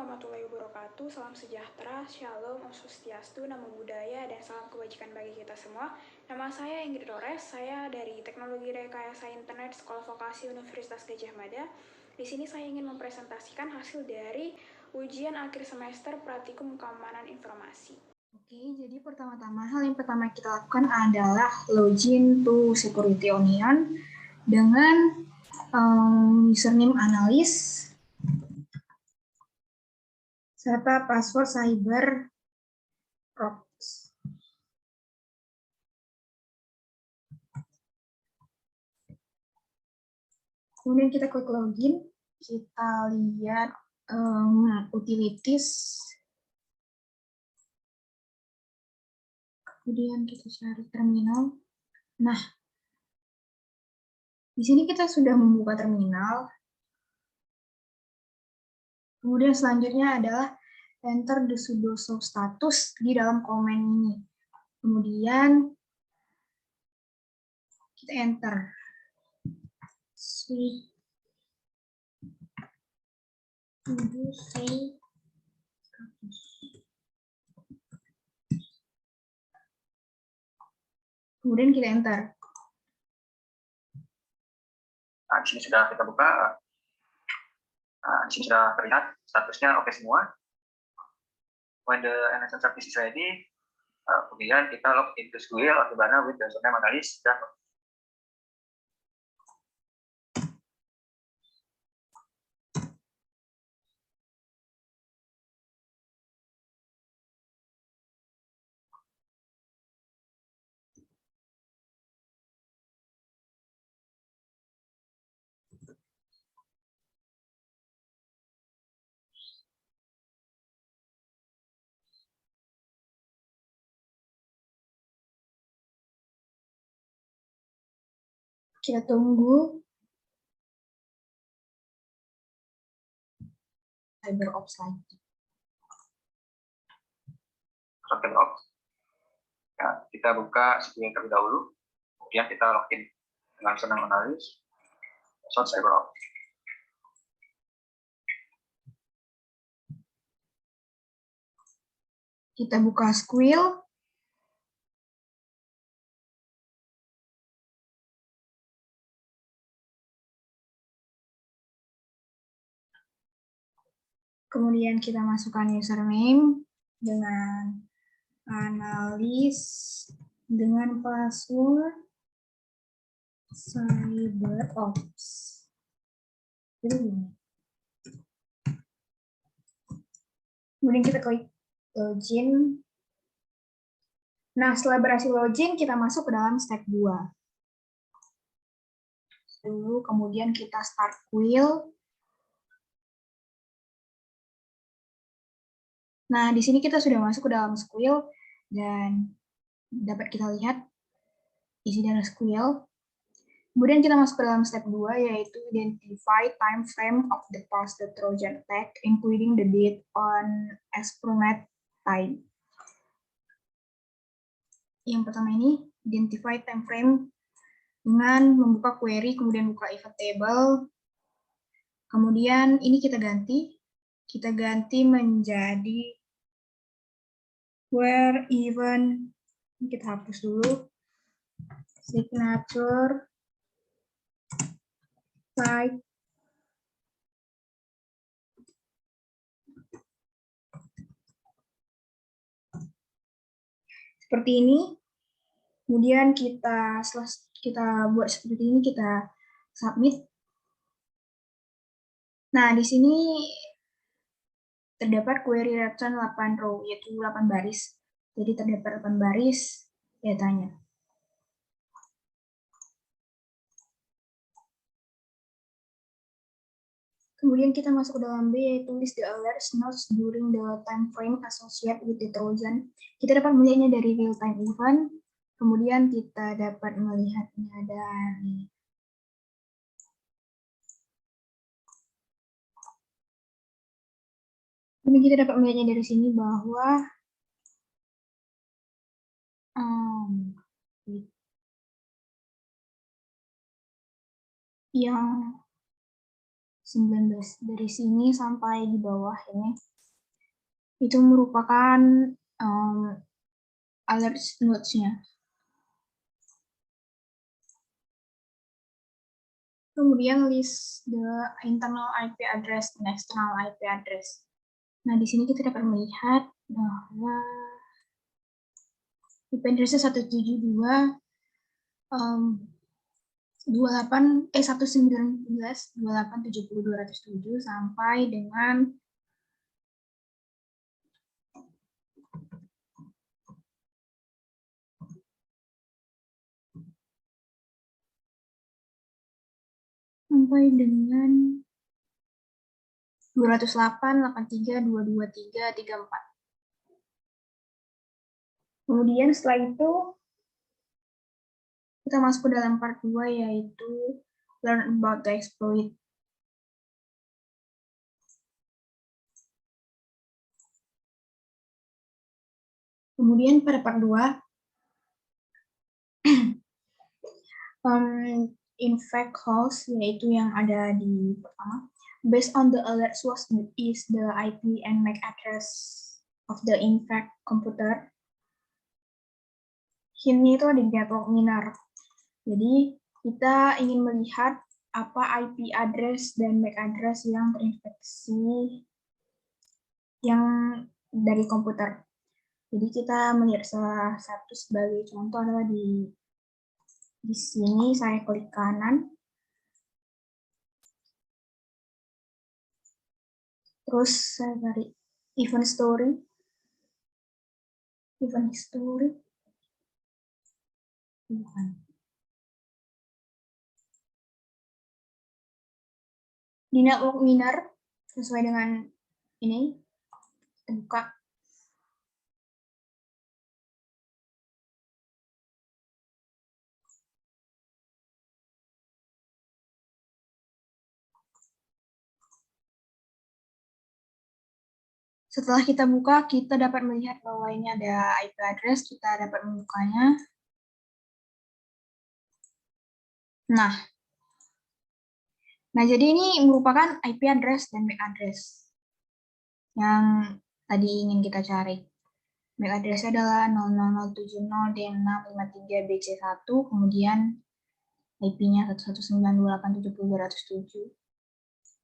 warahmatullahi wabarakatuh. Salam sejahtera, shalom, om swastiastu, namo buddhaya, dan salam kebajikan bagi kita semua. Nama saya Ingrid Ores, saya dari Teknologi Rekayasa Internet Sekolah Vokasi Universitas Gadjah Mada. Di sini saya ingin mempresentasikan hasil dari ujian akhir semester Praktikum Keamanan Informasi. Oke, jadi hal yang pertama kita lakukan adalah login to Security Onion dengan username analis serta password CyberProx. Kemudian kita klik login, kita lihat utilities, kemudian kita cari terminal. Nah, di sini kita sudah membuka terminal. Kemudian selanjutnya adalah enter the sudo status di dalam komen ini. Kemudian kita enter sudo status. Kemudian kita enter. Nah, di sini sudah kita buka. Nah, di sini sudah terlihat statusnya oke semua. When the NSN service is ready, kemudian kita log into Squil atau Kibana with the username analis dan Kita tunggu CyberOps lagi. ya, kita buka Squil terlebih dahulu, kemudian kita login dengan username analis, password CyberOps. Kita buka Squil. Kemudian kita masukkan username dengan analis dengan password CyberOps. Kemudian kita klik login. Nah, setelah berhasil login, kita masuk ke dalam step 2. Kemudian kita start Squil. Nah, di sini kita sudah masuk ke dalam Squil dan dapat kita lihat isi dari Squil. Kemudian kita masuk ke dalam step 2, yaitu identify time frame of the past Trojan attack, including the date on Aspronet time. Yang pertama ini, identify time frame dengan membuka query, kemudian buka event table. Kemudian ini kita ganti menjadi where event, kita hapus dulu, signature site seperti ini. Kemudian kita buat seperti ini, kita submit. Nah, di sini terdapat query return 8 row, yaitu 8 baris. Jadi terdapat 8 baris datanya. Kemudian kita masuk ke dalam B, yaitu list the alerts nodes during the time frame associated with the Trojan. Kita dapat melihatnya dari real time event. Kemudian kita dapat melihatnya dari sini bahwa yang 19. Dari sini sampai di bawah ini, itu merupakan alert nodes-nya. Kemudian list the internal IP address dan external IP address. Nah, di sini kita dapat melihat bahwa IP address-nya 172 119.2870.207 sampai dengan sampai dengan 208.83.223.34. Kemudian setelah itu kita masuk ke dalam part 2, yaitu learn about the exploit. Kemudian pada part 2, infect host, yaitu yang ada di pertama. Based on the alert source is the IP and MAC address of the infect computer. Hint-nya itu ada di network miner. Jadi kita ingin melihat apa IP address dan MAC address yang terinfeksi yang dari komputer. Jadi kita melihat salah satu sebagai contoh adalah di sini saya klik kanan. Terus saya cari event story. Event history. Bukan. Di network miner sesuai dengan ini kita buka. Setelah kita buka, kita dapat melihat bahwa ini ada IP address, kita dapat membukanya. Nah, jadi ini merupakan IP address dan MAC address yang tadi ingin kita cari. MAC address adalah 00070D653BC1, kemudian IP-nya 119.2870.207.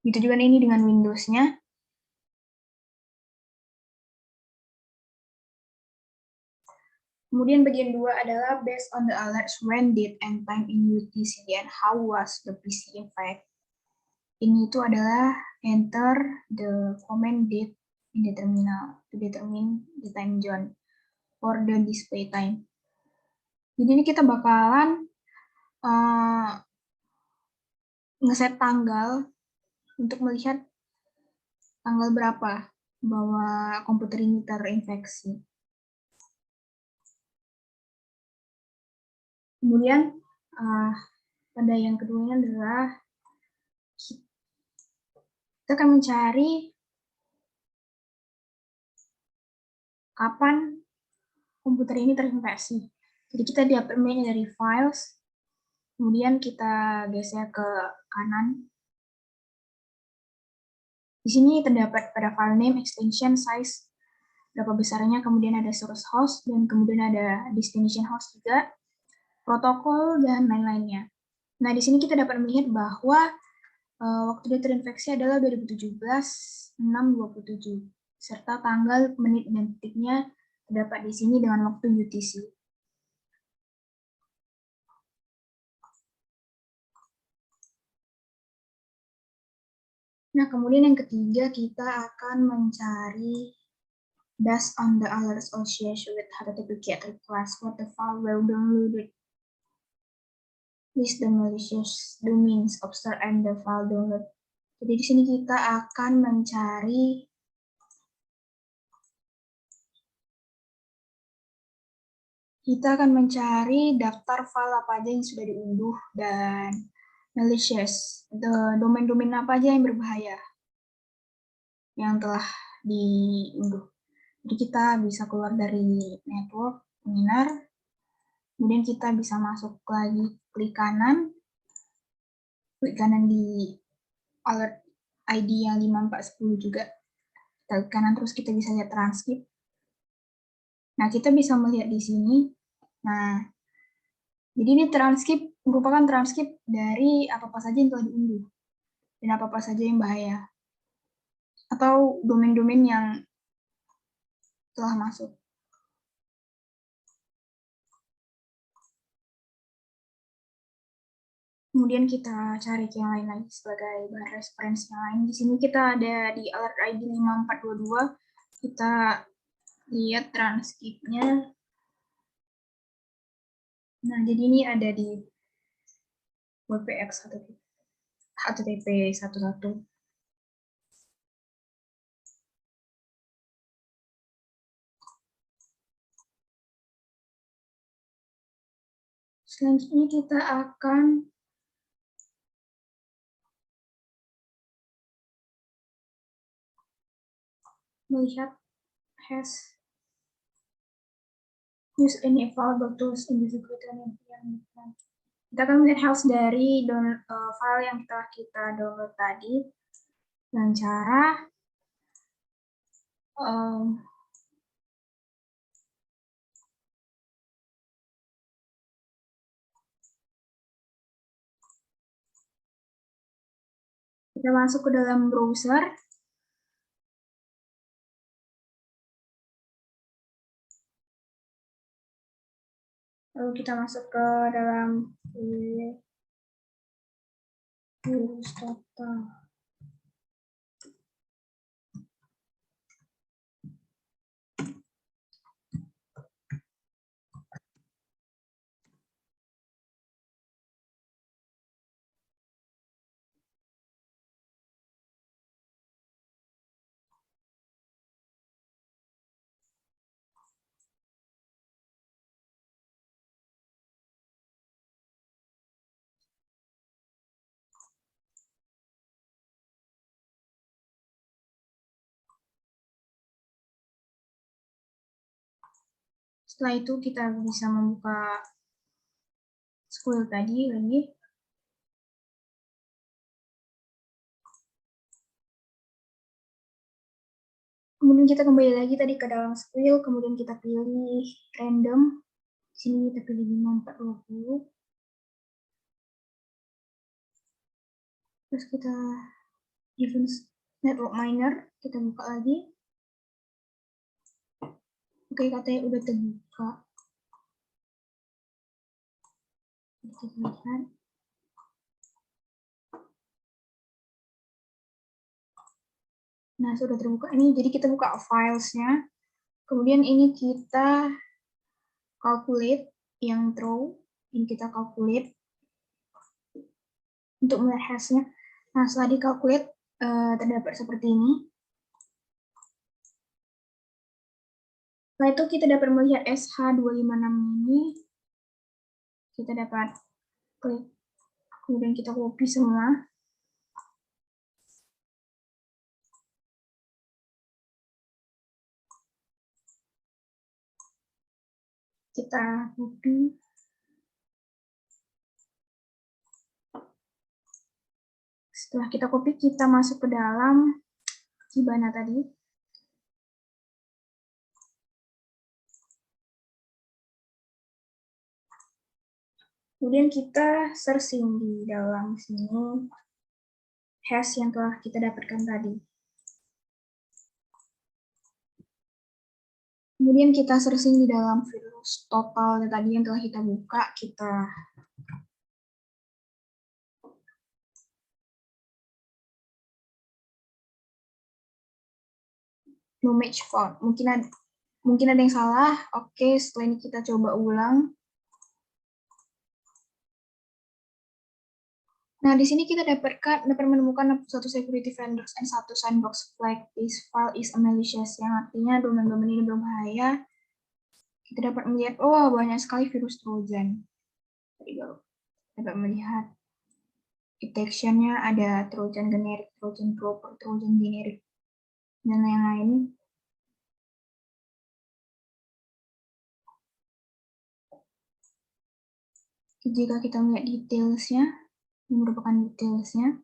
Gitu juga ini dengan Windows-nya. Kemudian bagian 2 adalah based on the alerts when, date, and time in UTC and how was the PC infect. Ini itu adalah enter the command date in the terminal to determine the time zone or the display time. Jadi ini kita bakalan ngeset tanggal untuk melihat tanggal berapa bahwa komputer ini terinfeksi. Kemudian pada yang keduanya adalah kita akan mencari kapan komputer ini terinfeksi. Jadi kita dapat menu dari files, kemudian kita geser ke kanan. Di sini terdapat pada file name, extension, size, berapa besarnya, kemudian ada source host, dan kemudian ada destination host juga, protokol, dan lain-lainnya. Nah, di sini kita dapat melihat bahwa waktu dia terinfeksi adalah 2017-6-27, serta tanggal, menit, dan detiknya terdapat di sini dengan waktu UTC. Nah, kemudian yang ketiga, kita akan mencari based on the alert associated with HTTP GET request what the file were downloaded. List the malicious domains observed and the file download. Jadi di sini kita akan mencari daftar file apa aja yang sudah diunduh dan malicious, domain-domain apa aja yang berbahaya yang telah diunduh. Jadi kita bisa keluar dari network miner, kemudian kita bisa masuk lagi, klik kanan di alert ID yang 5410 juga. Kita klik kanan terus kita bisa lihat transkrip. Nah, kita bisa melihat di sini. Nah, jadi ini transkrip merupakan transkrip dari apa-apa saja yang telah diunduh dan apa-apa saja yang bahaya atau domain-domain yang telah masuk. Kemudian kita cari yang lain lagi sebagai bahan referensi yang lain. Di sini kita ada di alert ID 5422. Kita lihat transkripnya. Nah, jadi ini ada di WPX HTTP 11. Selanjutnya kita akan melihat has use any available tools in the security environment. Kita akan melihat hash dari file yang telah kita download tadi dengan cara kita masuk ke dalam browser. Lalu kita masuk ke dalam virus total. Setelah itu kita bisa membuka Squirrel tadi lagi. Kemudian kita kembali lagi tadi ke dalam Squirrel, kemudian kita pilih random. Sini kita pilih 5420. Terus kita event network miner, kita buka lagi. Oke, katanya udah terbuka. Kita lihat. Nah, sudah terbuka ini. Jadi kita buka filesnya. Kemudian ini kita calculate yang throw. Ini kita calculate untuk melihat hashnya. Nah, setelah dikalkulate terdapat seperti ini. Setelah itu kita dapat melihat SH256 ini. Kita dapat klik. Kemudian kita copy semua. Kita copy. Setelah kita copy, kita masuk ke dalam Kibana tadi. Kemudian kita searching di dalam sini hash yang telah kita dapatkan tadi. Kemudian kita searching di dalam virus total tadi yang telah kita buka, kita no match found. Mungkin ada yang salah. Oke, setelah ini kita coba ulang. Nah, di sini kita dapat menemukan satu security vendors and satu sandbox flag. This file is a malicious, yang artinya domain-domain ini berbahaya. Kita dapat melihat, oh banyak sekali virus Trojan. Dapat melihat detection-nya ada Trojan generik, Trojan proper, Trojan generik, dan lain-lain. Jika kita melihat detailsnya, ini merupakan detailsnya.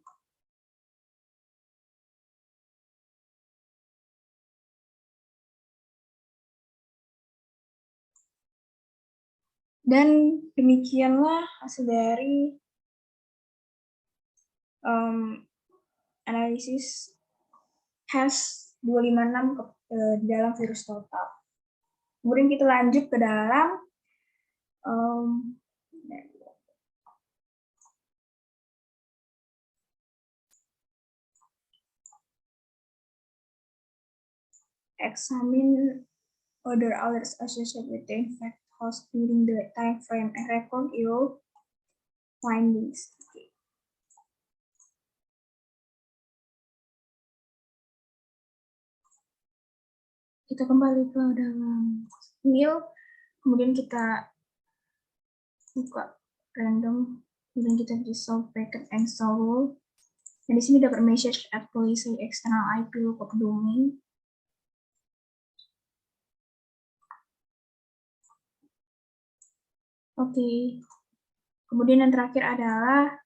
Dan demikianlah hasil dari analisis HASH 256 di dalam virus total. Kemudian kita lanjut ke dalam examine other alerts associated with the infect host during the time frame and record your findings. Kita kembali ke dalam file, kemudian kita buka random, kemudian kita dissolve packet install rule. Dan di sini dapat message at policy external IP lookup domain. Oke. Kemudian yang terakhir adalah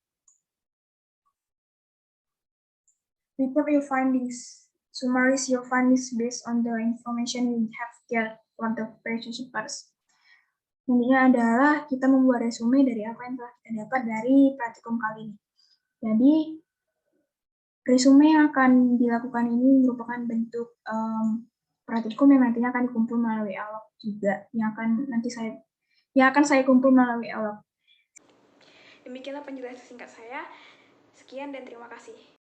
report your findings. Summarize your findings based on the information you have gathered from the participants. Intinya adalah kita membuat resume dari apa yang telah kita dapat dari praktikum kali ini. Jadi, resume yang akan dilakukan ini merupakan bentuk praktikum yang nantinya akan dikumpul melalui Alog juga, yang akan saya kumpul melalui Alog. Demikianlah penjelasan singkat saya. Sekian dan terima kasih.